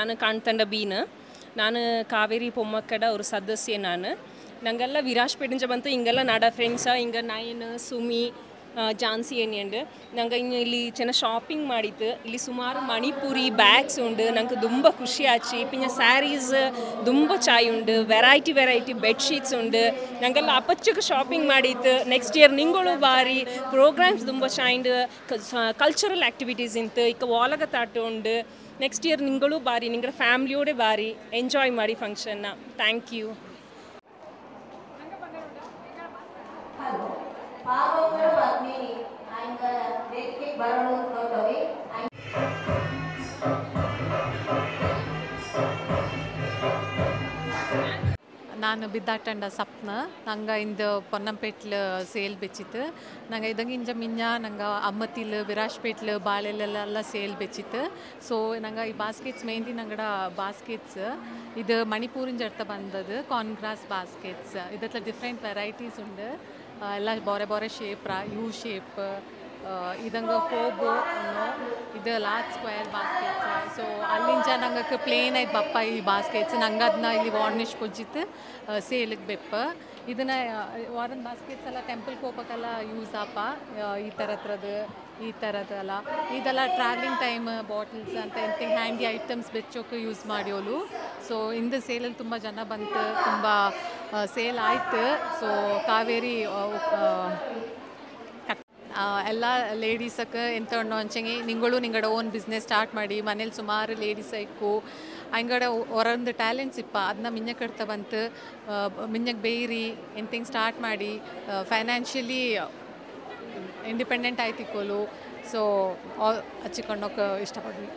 ನಾನು ಕಾಣ್ತಂಡ ಬೀನ್ ನಾನು ಕಾವೇರಿ ಪೊಮ್ಮಕ್ಕಡ ಅವ್ರ ಸದಸ್ಯೆ ನಾನು ನಂಗೆಲ್ಲ ವಿರಾಜ್ಪೇಟೆಂಚ ಬಂತು ಹಿಂಗೆಲ್ಲ ನಾಡ ಫ್ರೆಂಡ್ಸ ಹಿಂಗೆ ನೈನ್ ಸುಮಿ ಜಾನ್ಸಿ ಏನಿಯಂಡು ನಂಗೆ ಇಲ್ಲಿ ಚೆನ್ನ ಶಾಪಿಂಗ್ ಮಾಡಿತ್ತು ಇಲ್ಲಿ ಸುಮಾರು ಮಣಿಪುರಿ ಬ್ಯಾಗ್ಸ್ ಉಂಡು ನಂಗೆ ತುಂಬ ಖುಷಿ ಆಚಿ ಪಿಂಜ ಸ್ಯಾರೀಸ್ ತುಂಬ ಚಾಯ್ ಉಂಡು ವೆರೈಟಿ ಬೆಡ್ಶೀಟ್ಸ್ ಉಂಡು ನಂಗೆಲ್ಲ ಅಪಚ್ಚಕ್ಕೆ ಶಾಪಿಂಗ್ ಮಾಡಿತ್ತು ನೆಕ್ಸ್ಟ್ ಇಯರ್ ನಿಂಗಳು ಬಾರಿ ಪ್ರೋಗ್ರಾಮ್ಸ್ ತುಂಬ ಚಾಯ್ಂಡು ಕಲ್ಚರಲ್ ಆ್ಯಕ್ಟಿವಿಟೀಸ್ ಇಂತು ಇಕ್ಕ ವಾಲಗ ತಾಟ ಉಂಡು ನೆಕ್ಸ್ಟ್ ಇಯರ್ ನಿಂಗಳು ಬಾರಿ ನಿಂಗಳ ಫ್ಯಾಮ್ಲಿಯೋಡೆ ಬಾರಿ ಎಂಜಾಯ್ ಮಾಡಿ ಫಂಕ್ಷನ್ನ ಥ್ಯಾಂಕ್ ಯು ನಾನು ಬಿದ್ದಾಟಂಡ ಸಪ್ನ ನಂಗೆ ಇಂದು ಪೊನ್ನಂಪೇಟ್ಲು ಸೇಲ್ ಬೆಚ್ಚಿತ್ತು ನಂಗೆ ಇದಂಗೆ ಇಂಜ ಮಿಂಜ ನಂಗೆ ಅಮ್ಮತಿಲ್ ವಿರಾಜ್ಪೇಟ್ಲು ಬಾಳೆಲೆಲ್ಲ ಸೇಲ್ ಬೆಚ್ಚಿತ್ತು ಸೊ ನಂಗೆ ಈ ಬಾಸ್ಕೆಟ್ಸ್ ಮೇನ್ಲಿ ನಂಗಡ ಬಾಸ್ಕೆಟ್ಸ್ ಇದು ಮಣಿಪೂರಿನ ಜಡ್ತ ಬಂದದ್ದು ಕಾನ್ಗ್ರಾಸ್ ಬಾಸ್ಕೆಟ್ಸ್ ಇದತ್ರ ಡಿಫ್ರೆಂಟ್ ವೆರೈಟೀಸ್ ಉಂಡು ಎಲ್ಲ ಬೋರೆ ಶೇಪ್ ಯು ಶೇಪ್ ಇದಂಗೆ ಹೋಗು ಇದು ಲಾರ್ಜ್ ಸ್ಕ್ವೇರ್ ಬಾಸ್ಕೆಟ್ಸ್ ಸೊ ಅಲ್ಲಿಂಚ ನಂಗೆ ಪ್ಲೇನ್ ಆಯ್ತು ಬಪ್ಪ ಈ ಬಾಸ್ಕೆಟ್ಸ್ ನಂಗೆ ಅದನ್ನ ಇಲ್ಲಿ ವಾರ್ನಿಷ್ ಕೊಜ್ಜಿತ್ತು ಸೇಲಿಗೆ ಬೆಪ್ಪ ಇದನ್ನು ವಾರನ್ ಬಾಸ್ಕೆಟ್ಸ್ ಎಲ್ಲ ಟೆಂಪಲ್ ಹೋಗ್ಬೇಕಲ್ಲ ಯೂಸ್ ಆಪ ಈ ಥರದ್ದೆಲ್ಲ ಇದೆಲ್ಲ ಟ್ರಾವೆಲಿಂಗ್ ಟೈಮ್ ಬಾಟಲ್ಸ್ ಅಂತ ಎಂತ ಹ್ಯಾಂಡಿ ಐಟಮ್ಸ್ ಬೆಚ್ಚೋಕೆ ಯೂಸ್ ಮಾಡ್ಯೋಳು ಸೊ ಇಂದು ಸೇಲಲ್ಲಿ ತುಂಬ ಜನ ಬಂತು ತುಂಬ ಸೇಲ್ ಆಯ್ತು ಸೊ ಕಾವೇರಿ ಎಲ್ಲ ಲೇಡೀಸಕ್ಕೆ ಎಂತ ಉಂಡು ಅಂಚಂಗೆ ನಿಂಗಡ ಓನ್ ಬಿಸ್ನೆಸ್ ಸ್ಟಾರ್ಟ್ ಮಾಡಿ ಮನೇಲಿ ಸುಮಾರು ಲೇಡೀಸ್ ಇಕ್ಕು ಹಂಗಡೆ ಹೊರೊಂದು ಟ್ಯಾಲೆಂಟ್ಸ್ ಇಪ್ಪ ಅದನ್ನ ಮಿಂಜಕ್ಕೆ ಕಡ್ತಾ ಬಂತು ಮಿಂಜಕ್ಕೆ ಬೇಯ್ರಿ ಎಂತಿಂಗ್ ಸ್ಟಾರ್ಟ್ ಮಾಡಿ ಫೈನಾನ್ಷಿಯಲಿ ಇಂಡಿಪೆಂಡೆಂಟ್ ಆಯ್ತಿಕ್ಕೋಲು ಸೊ ಹಚ್ಚಿಕೊಂಡೋಕೆ ಇಷ್ಟಪಡ್ವಿ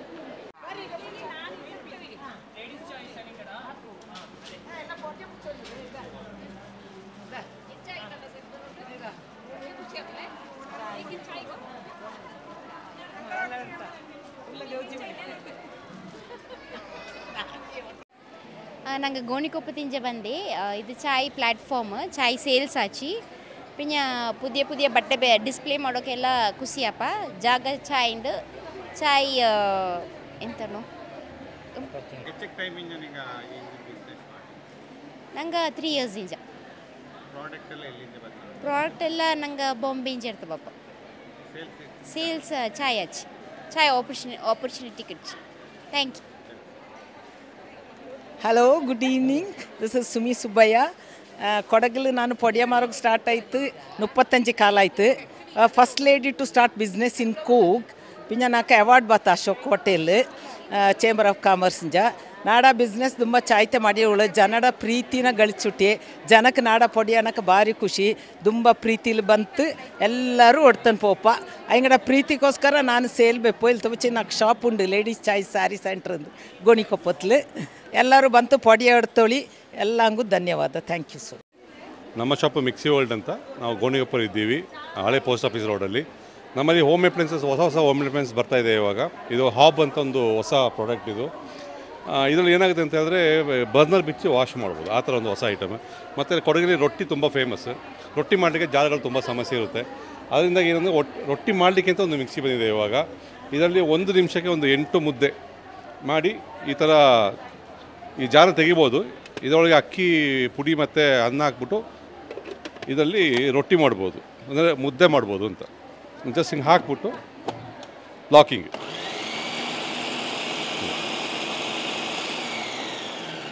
ನಂಗೆ ಗೋಣಿಕೊಪ್ಪದಿಂಜ ಬಂದೆ ಇದು ಚಾಯ್ ಪ್ಲಾಟ್ಫಾರ್ಮ್ ಚಾಯ್ ಸೇಲ್ಸ್ ಆಚಿ ಪಿಂಜ ಪುದಿಯ ಬಟ್ಟೆ ಡಿಸ್ಪ್ಲೇ ಮಾಡೋಕ್ಕೆಲ್ಲ ಖುಷಿಯಪ್ಪ ಜಾಗ ಚಾಯ್ಂಡು ಚಾಯ್ ಎಂತನು ನಂಗೆ 3 years ಇಂಜ ಪ್ರಾಡಕ್ಟ್ ಎಲ್ಲ ನಂಗೆ ಬಾಂಬೆ ಇಂಜ ಇರ್ತಬಪ್ಪ ಸೇಲ್ಸ್ ಚಾಯ್ ಆಚಿ ಚಾಯ್ ಆಪರ್ಚುನಿಟಿ ಕಿಡ್ಚಿ thank you hello good evening this is Sumi Subbaiah ಕೊಡಗಲು ನಾನು ಪೊಡಿಯ ಮಾರೋಕೆ ಸ್ಟಾರ್ಟ್ ಆಯಿತು 35 ಕಾಲ ಆಯಿತು first lady to start business in ಕೂಗ್ ಪಿಂಜ ನಾಲ್ಕು ಅವಾರ್ಡ್ ಬತ್ತ ಅಶೋಕ್ ಹೋಟೆಲ್ ಚೇಂಬರ್ ಆಫ್ ಕಾಮರ್ಸ್ಂಜ ನಾಡ ಬಿಸ್ನೆಸ್ ತುಂಬ ಚಾಯ್ತೆ ಮಾಡಿಯವಳು ಜನಡ ಪ್ರೀತಿನ ಗಳಿಸುಟ್ಟಿ ಜನಕ್ಕೆ ನಾಡ ಪೊಡಿ ಅನ್ನಕ್ಕೆ ಭಾರಿ ಖುಷಿ ತುಂಬ ಪ್ರೀತಿಲಿ ಬಂತು ಎಲ್ಲರೂ ಒಡ್ತಾನೆ ಪೋಪ ಹಂಗಡ ಪ್ರೀತಿಗೋಸ್ಕರ ನಾನು ಸೇಲ್ ಬೆಪ್ಪು ಇಲ್ಲಿ ತುಂಬ ಚಿನ್ನ ಶಾಪ್ ಉಂಡು ಲೇಡೀಸ್ ಚಾಯ್ಸ್ ಸ್ಯಾರಿ ಸೆಂಟ್ರ್ ಅಂದು ಗೋಣಿಕೊಪ್ಪತ್ಲು ಎಲ್ಲರೂ ಬಂತು ಪೊಡಿ ಹೊಡ್ತೊಳಿ ಎಲ್ಲಂಗೂ ಧನ್ಯವಾದ ಥ್ಯಾಂಕ್ ಯು ಸೊ ನಮ್ಮ ಶಾಪು ಮಿಕ್ಸಿ ವರ್ಲ್ಡ್ ಅಂತ ನಾವು ಗೋಣಿಕೊಪ್ಪಲ್ಲಿ ಇದ್ದೀವಿ ಹಳೆ ಪೋಸ್ಟ್ ಆಫೀಸ್ ರೋಡಲ್ಲಿ ನಮ್ಮಲ್ಲಿ ಹೋಮ್ ಅಪ್ಲೈನ್ಸಸ್ ಹೊಸ ಹೋಮ್ ಅಪ್ಲೈನ್ಸ್ ಬರ್ತಾಯಿದೆ ಇವಾಗ ಇದು ಹಾಬ್ ಅಂತ ಒಂದು ಹೊಸ ಪ್ರಾಡಕ್ಟ್ ಇದು ಇದರಲ್ಲಿ ಏನಾಗುತ್ತೆ ಅಂತ ಹೇಳಿದ್ರೆ ಬರ್ನರ್ ಬಿಚ್ಚಿ ವಾಶ್ ಮಾಡ್ಬೋದು ಆ ಥರ ಒಂದು ಹೊಸ ಐಟಮ್ ಮತ್ತು ಕೊಡಗಿನಲ್ಲಿ ರೊಟ್ಟಿ ತುಂಬ ಫೇಮಸ್ ರೊಟ್ಟಿ ಮಾಡಲಿಕ್ಕೆ ಜಾಗಗಳು ತುಂಬ ಸಮಸ್ಯೆ ಇರುತ್ತೆ ಅದರಿಂದ ಏನಂದರೆ ರೊಟ್ಟಿ ಮಾಡಲಿಕ್ಕೆ ಅಂತ ಒಂದು ಮಿಕ್ಸಿ ಬಂದಿದೆ ಇವಾಗ ಇದರಲ್ಲಿ 1 ನಿಮಿಷಕ್ಕೆ ಒಂದು 8 ಮುದ್ದೆ ಮಾಡಿ ಈ ಥರ ಈ ಜಾರ ತೆಗಿಬೋದು ಇದರೊಳಗೆ ಅಕ್ಕಿ ಪುಡಿ ಮತ್ತು ಅನ್ನ ಹಾಕ್ಬಿಟ್ಟು ಇದರಲ್ಲಿ ರೊಟ್ಟಿ ಮಾಡ್ಬೋದು ಅಂದರೆ ಮುದ್ದೆ ಮಾಡ್ಬೋದು ಅಂತ ಜಸ್ಟ್ ಹಿಂಗೆ ಹಾಕ್ಬಿಟ್ಟು ಲಾಕಿಂಗ್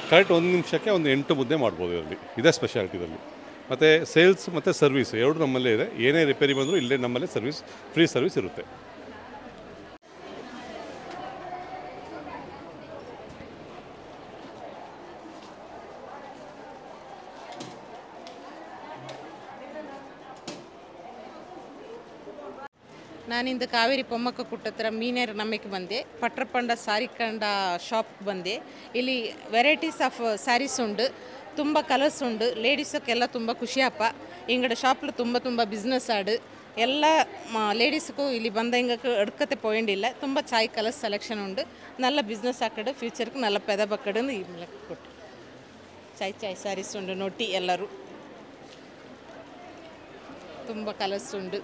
ಕರೆಕ್ಟ್ 1 ನಿಮಿಷಕ್ಕೆ ಒಂದು 8 ಮುದ್ದೆ ಮಾಡ್ಬೋದು ಇದರಲ್ಲಿ ಇದೇ ಸ್ಪೆಷಾಲಿಟಿ ಇದರಲ್ಲಿ ಮತ್ತು ಸೇಲ್ಸ್ ಮತ್ತು ಸರ್ವಿಸ್ ಎರಡು ನಮ್ಮಲ್ಲೇ ಇದೆ ಏನೇ ರಿಪೇರಿ ಬಂದರೂ ಇಲ್ಲೇ ನಮ್ಮಲ್ಲೇ ಫ್ರೀ ಸರ್ವಿಸ್ ಇರುತ್ತೆ ನಾನಿಂದ ಕಾವೇರಿ ಪೊಮ್ಮಕ್ಕ ಕುಟ್ಟತ್ರ ಮೀನೇರು ನಮ್ಮಕ್ಕೆ ಬಂದೆ ಪಟ್ರಪಂಡ ಸಾರಿಕಂಡ ಶಾಪ್ ಬಂದೆ ಇಲ್ಲಿ ವೆರೈಟೀಸ್ ಆಫ್ ಸ್ಯಾರೀಸ್ ಉಂಡು ತುಂಬ ಕಲರ್ಸ್ ಉಂಡು ಲೇಡೀಸಕ್ಕೆಲ್ಲ ತುಂಬ ಖುಷಿಯಪ್ಪ ಇಂಗಡ ಶಾಪ್ಲು ತುಂಬ ಬಿಸ್ನೆಸ್ ಆಡು ಎಲ್ಲ ಲೇಡೀಸ್ಗೂ ಇಲ್ಲಿ ಬಂದ ಹಿಂಗಕ್ಕೆ ಎಡ್ಕತೆ ಪೋಯಿಂಡಿಲ್ಲ ತುಂಬ ಚಾಯ್ ಕಲರ್ಸ್ ಸೆಲೆಕ್ಷನ್ ಉಂಡು ನಲ್ಲ ಬಿಸ್ನೆಸ್ ಆಕಡೆ ಫ್ಯೂಚರ್ಗೆ ನಲ್ಲ ಪೆದ ಬಕ್ಕಡನ್ನು ಈ ಮೂಲಕ ಕೊಟ್ಟು ಚಾಯ್ ಸ್ಯಾರೀಸ್ ಉಂಡು ನೊಟ್ಟಿ ಎಲ್ಲರೂ ತುಂಬ ಕಲರ್ಸ್ ಉಂಡು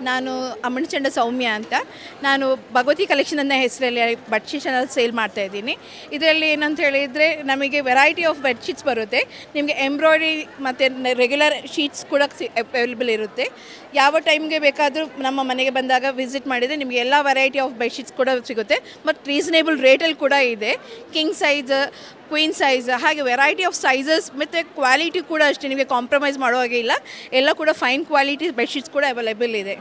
ನಾನು ಅಮ್ಮನಚಂಡ ಸೌಮ್ಯ ಅಂತ. ನಾನು ಭಗವತಿ ಕಲೆಕ್ಷನ್ ಅನ್ನೋ ಹೆಸರಲ್ಲಿ ಬೆಡ್ಶೀಟ್ಸನ್ನು ಸೇಲ್ ಮಾಡ್ತಾ ಇದ್ದೀನಿ. ಇದರಲ್ಲಿ ಏನಂತ ಹೇಳಿದರೆ ನಮಗೆ ವೆರೈಟಿ ಆಫ್ ಬೆಡ್ಶೀಟ್ಸ್ ಬರುತ್ತೆ. ನಿಮಗೆ ಎಂಬ್ರಾಯ್ಡ್ರಿ ಮತ್ತು ರೆಗ್ಯುಲರ್ ಶೀಟ್ಸ್ ಕೂಡ ಅವೈಲೇಬಲ್ ಇರುತ್ತೆ. ಯಾವ ಟೈಮ್ಗೆ ಬೇಕಾದರೂ ನಮ್ಮ ಮನೆಗೆ ಬಂದಾಗ ವಿಸಿಟ್ ಮಾಡಿದರೆ ನಿಮಗೆ ಎಲ್ಲ ವೆರೈಟಿ ಆಫ್ ಬೆಡ್ಶೀಟ್ಸ್ ಕೂಡ ಸಿಗುತ್ತೆ ಮತ್ತು ರೀಸನೇಬಲ್ ರೇಟಲ್ಲಿ ಕೂಡ ಇದೆ. ಕಿಂಗ್ ಸೈಜ್, ಕ್ವೀನ್ ಸೈಜ್, ಹಾಗೆ ವೆರೈಟಿ ಆಫ್ ಸೈಜಸ್ ಮತ್ತು ಕ್ವಾಲಿಟಿ ಕೂಡ ಅಷ್ಟೇ, ನಿಮಗೆ ಕಾಂಪ್ರಮೈಸ್ ಮಾಡೋ ಹಾಗೆ ಇಲ್ಲ. ಎಲ್ಲ ಕೂಡ ಫೈನ್ ಕ್ವಾಲಿಟಿ ಬೆಡ್ಶೀಟ್ಸ್ ಕೂಡ ಅವೈಲೇಬಲ್ ಇದೆ.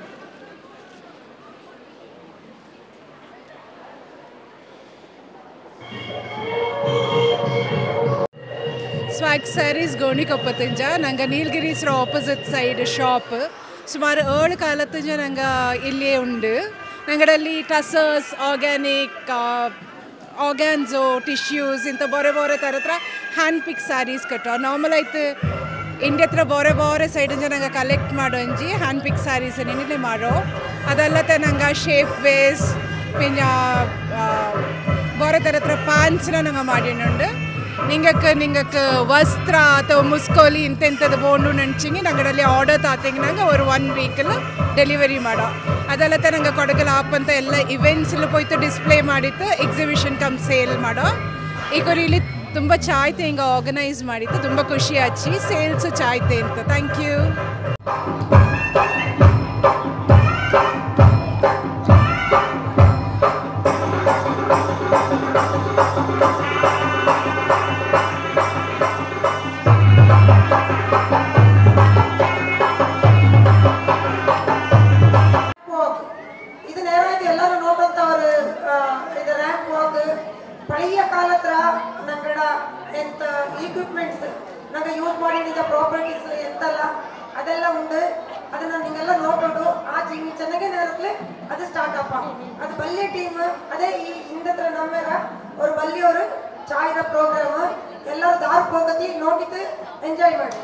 ಸ್ವಾಗ್ ಸ್ಯಾರೀಸ್ ಗೋಣಿಕೊಪ್ಪತ್ತಿಂಜ ನಂಗೆ ನೀಲಗಿರೀಸ್ರ ಆಪೋಸಿಟ್ ಸೈಡ್ ಶಾಪ್ ಸುಮಾರು 7 ಕಾಲತ್ತಿಂಜ ನಂಗೆ ಇಲ್ಲಿಯೇ ಉಂಡು. ನಂಗಡಲ್ಲಿ ಟಸರ್ಸ್, ಆರ್ಗ್ಯಾನಿಕ್, ಆರ್ಗ್ಯಾನ್ಸೋ, ಟಿಶ್ಯೂಸ್ ಇಂಥ ಬೇರೆ ಬೇರೆ ಥರ ಹ್ಯಾಂಡ್ ಪಿಕ್ ಸ್ಯಾರೀಸ್ ಕಟ್ಟೋ. ನಾರ್ಮಲ್ ಆಯ್ತು ಇಂಡಿಯಾ ಹತ್ರ ಬೇರೆ ಸೈಡಿಂದ ನಂಗೆ ಕಲೆಕ್ಟ್ ಮಾಡೋ ಅಂಜಿ ಹ್ಯಾಂಡ್ ಪಿಕ್ ಸ್ಯಾರೀಸ್ ನಿನ್ನೆ ಮಾಡೋ. ಅದಲ್ಲತ್ತೆ ನಂಗೆ ಶೇಪ್ ವೇಸ್ പിന്നെ ಬೇರೆ ಥರ ಪ್ಯಾಂಟ್ಸ್ನ ನಂಗೆ ಮಾಡಿನುಂಡು. നിങ്ങൾക്ക് വസ്ത്ര ಅಥವಾ ಮುಸ್ಕೋಲಿ ಇಂಥದ್ದು ಬೋಂಡು ನೆಂಚಿಂಗಿ ನಂಗಡಲ್ಲಿ ಆರ್ಡರ್ ತಾತಿಂಗ್ ನಂಗೆ ഒരു 1 ವೀಕಲ್ಲಿ ಡೆಲಿವರಿ ಮಾಡೋ. ಅದಲ್ಲತ್ತೆ ನಂಗೆ ಕೊಡಗಲ್ ಆಪ್ ಅಂತ ಎಲ್ಲ ಇವೆಂಟ್ಸಲ್ಲಿ ಹೋಯ್ತು ಡಿಸ್ಪ್ಲೇ ಮಾಡಿತ್ತು, ಎಕ್ಸಿಬಿಷನ್ ಕಮ್ ಸೇಲ್ ಮಾಡೋ. ಈಗ ಇಲ್ಲಿ ತುಂಬ ಚಾಯ್ತೆ ಹಿಂಗೆ ಆರ್ಗನೈಸ್ ಮಾಡಿತ್ತು, ತುಂಬ ಖುಷಿ ಹಚ್ಚಿ ಸೇಲ್ಸು ಚಾಯ್ತೆ ಅಂತ. Thank you. ಪಳೆಯ ಕಾಲತ್ರ ನಂಗಡ ಎಂತ ಈಕ್ವಿಪ್ಮೆಂಟ್ಸ್ ನಂಗೆ ಯೂಸ್ ಮಾಡಿದ ಪ್ರಾಪರ್ಟೀಸ್ ಎಂತಲ್ಲ ಅದೆಲ್ಲ ಉಂಡು. ಅದನ್ನ ನಿಂಗೆಲ್ಲ ನೋಟೋಡು ಆಚೆ ಹಿಂಗೆ ಚೆನ್ನಾಗೆ ನೇರಕ್ಲೆ ಅದು ಸ್ಟಾರ್ಟ್ ಅಪ್ಪ. ಅದು ಬಲ್ಯ ಟೀಮ್ ಅದೇ ಈ ಹಿಂದತ್ರ ನಮ್ಮೆರ ஒரு ಬಲ್ಲಿ ஒரு ಚಾಯ್ದ ಪ್ರೋಗ್ರಾಮ್ ಎಲ್ಲರೂ ದಾರ್ ಹೋಗತಿ ನೋಟಿತ್ತು ಎಂಜಾಯ್ ಮಾಡಿ.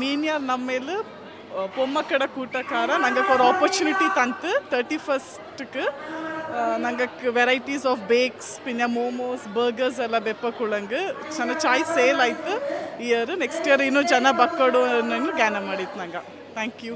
ಮೀನಿಯರ್ ನಮ್ಮೇಲೆ பொம்மக்கட கூட்டக்கார நாங்கள் ஒரு ஆப்பர்ச்சுனிட்டி தந்து 31க்கு நாங்கள் ವೆರೈಟೀಸ್ ಆಫ್ ಬೇಕ್ಸ್ പിന്നെ ಮೋಮೋಸ್ ಬರ್ಗರ್ಸ್ ಎಲ್ಲ ಬೆಪ್ಪಕುಳಂಗೆ ಚೆನ್ನಾಗಿ ಚಾಯ್ ಸೇಲ್ ಆಯ್ತು ಇಯರ್. ನೆಕ್ಸ್ಟ್ ಇಯರ್ ಇನ್ನೂ ಜನ ಬಕ್ಕಡು ಜ್ಞಾನ ಮಾಡಿತ್ತು ನಂಗೆ. Thank you.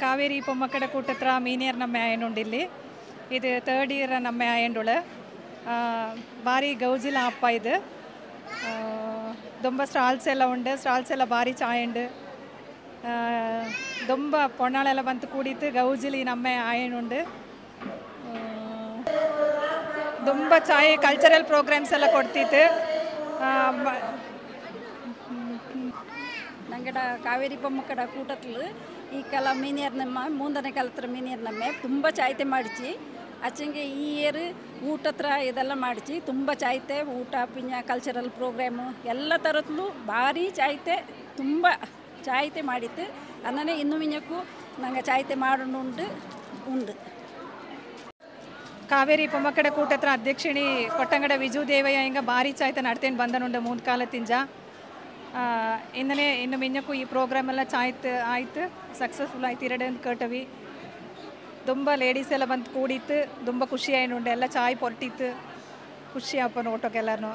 ಕಾವೇರಿ ಪೊಮ್ಮಕ್ಕಡ ಕೂಟತ್ರ ಮೀನಿಯರ್ ನಮ್ಮೆ ಆಯನುಂಡಿಲ್ಲಿ. ಇದು 3rd ಇಯರ್ ನಮ್ಮೆ ಆಯಂಡುಳು. ಭಾರಿ ಗೌಜಿಲ ಅಪ್ಪ ಇದು. ತುಂಬ ಸ್ಟಾಲ್ಸ್ ಎಲ್ಲ ಉಂಡು. ಸ್ಟಾಲ್ಸ್ ಎಲ್ಲ ಭಾರಿ ಚಾಯಂಡು. ತುಂಬ ಪೊಣ್ಣಾಳೆಲ್ಲ ಬಂತು ಕೂಡಿತ್ತು ಗೌಜಿಲಿ ನಮ್ಮೆ ಆಯನುಂಡು. ತುಂಬ ಚಾಯ್ ಕಲ್ಚರಲ್ ಪ್ರೋಗ್ರಾಮ್ಸ್ ಎಲ್ಲ ಕೊಡ್ತಿತ್ತು. ನಂಗಡ ಕಾವೇರಿ ಪೊಮ್ಮಕ್ಕಡ ಕೂಟತ್ಲು ಈ ಕಲ ಮೀನಿಯರ್ ನಮ್ಮ 3ನೇ ಕಾಲತ್ರ ಮೀನಿಯರ್ ನಮ್ಮೆ ತುಂಬ ಚಾಯ್ತೆ ಮಾಡಿಸಿ ಅಚ್ಚಂಗೆ ಈ ಇಯರ್ ಊಟತ್ರ ಇದೆಲ್ಲ ಮಾಡಿಸಿ ತುಂಬ ಚಾಯ್ತೆ ಊಟ ಪಿಂಜ ಕಲ್ಚರಲ್ ಪ್ರೋಗ್ರಾಮು ಎಲ್ಲ ಥರದ್ಲು ಭಾರಿ ಚಾಯ್ತೆ ತುಂಬ ಚಾಯ್ತೆ ಮಾಡಿತ್ತು. ಅನ್ನನೇ ಇನ್ನು ಮಿಂಜಕ್ಕೂ ನಂಗೆ ಚಾಯ್ತೆ ಮಾಡುಂಡು ಉಂಡು. ಕಾವೇರಿ ಪೊಮ್ಮಕ್ಕಡ ಕೂಟತ್ರ ಅಧ್ಯಕ್ಷಿಣಿ ಕೊಟ್ಟಂಗಡ ವಿಜು ದೇವಯ್ಯ ಹಿಂಗೆ ಭಾರಿ ಚಾಯ್ತೆ ನಡ್ತೇನೆ ಬಂದನುಂಡು 3 ಕಾಲತ್ತಿಂಜ. ಇನ್ನೇ ಇನ್ನು ಮಿನ್ನಕ್ಕೂ ಈ ಪ್ರೋಗ್ರಾಮ್ ಎಲ್ಲ ಚಾಯ್ತು ಆಯ್ತು ಸಕ್ಸಸ್ಫುಲ್ ಆಯ್ತು 2 ಅಂತ ಕೇಟವಿ. ತುಂಬ ಲೇಡೀಸ್ ಎಲ್ಲ ಬಂದು ಕೂಡಿತ್ತು. ತುಂಬ ಖುಷಿ ಆಯ್ನುಂಡು. ಎಲ್ಲ ಚಾಯ್ ಪೊರ್ಟಿತ್ತು. ಖುಷಿ ಅಪ್ಪ ನೋಟೋಕೆಲ್ಲರೂ.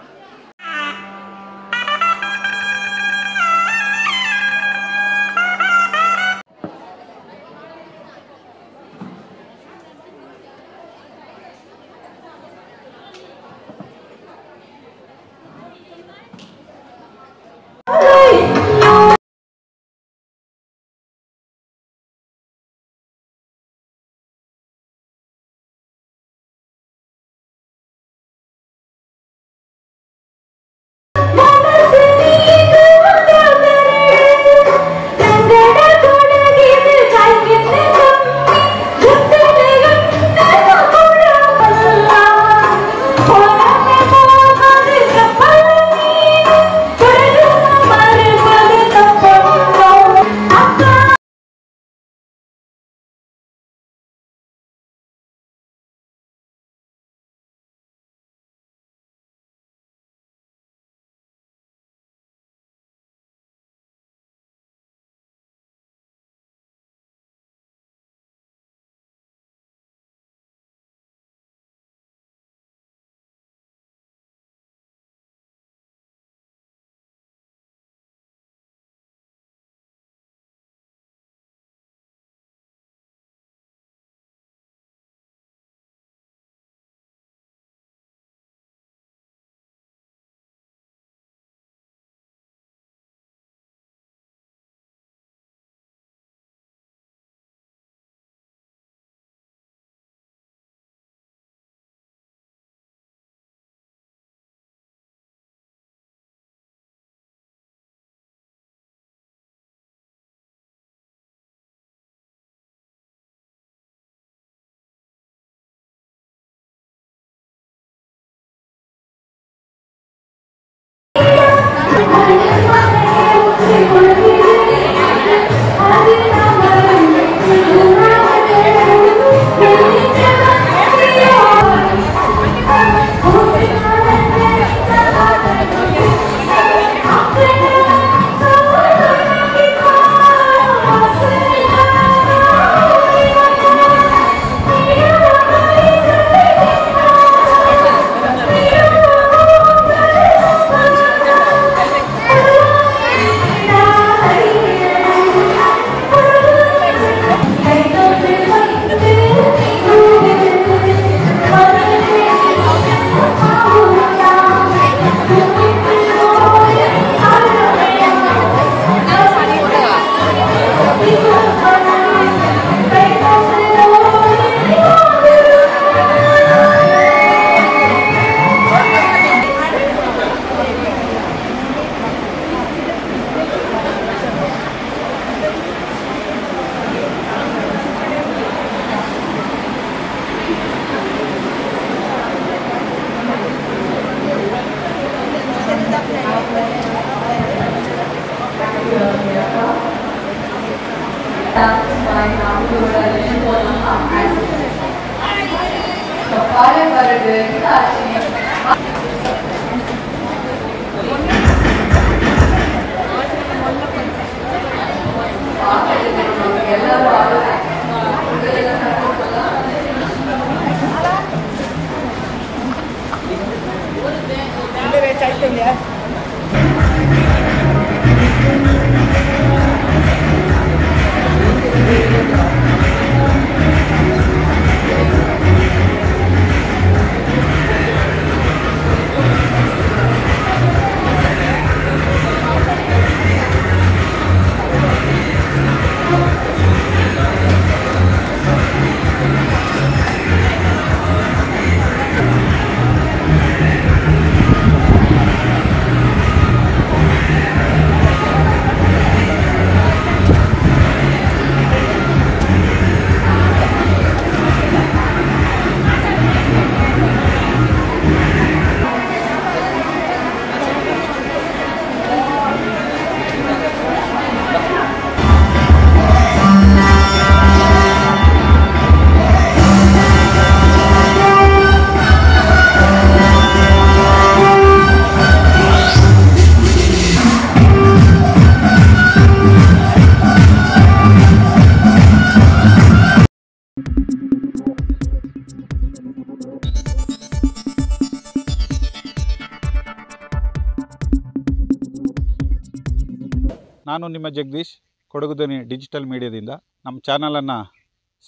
ನಾನು ನಿಮ್ಮ ಜಗದೀಶ್, ಕೊಡಗು ಧ್ವನಿ ಡಿಜಿಟಲ್ ಮೀಡಿಯಾದಿಂದ. ನಮ್ಮ ಚಾನಲನ್ನು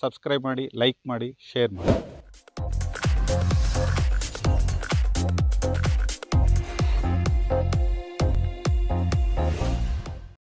ಸಬ್ಸ್ಕ್ರೈಬ್ ಮಾಡಿ, ಲೈಕ್ ಮಾಡಿ, ಶೇರ್ ಮಾಡಿ.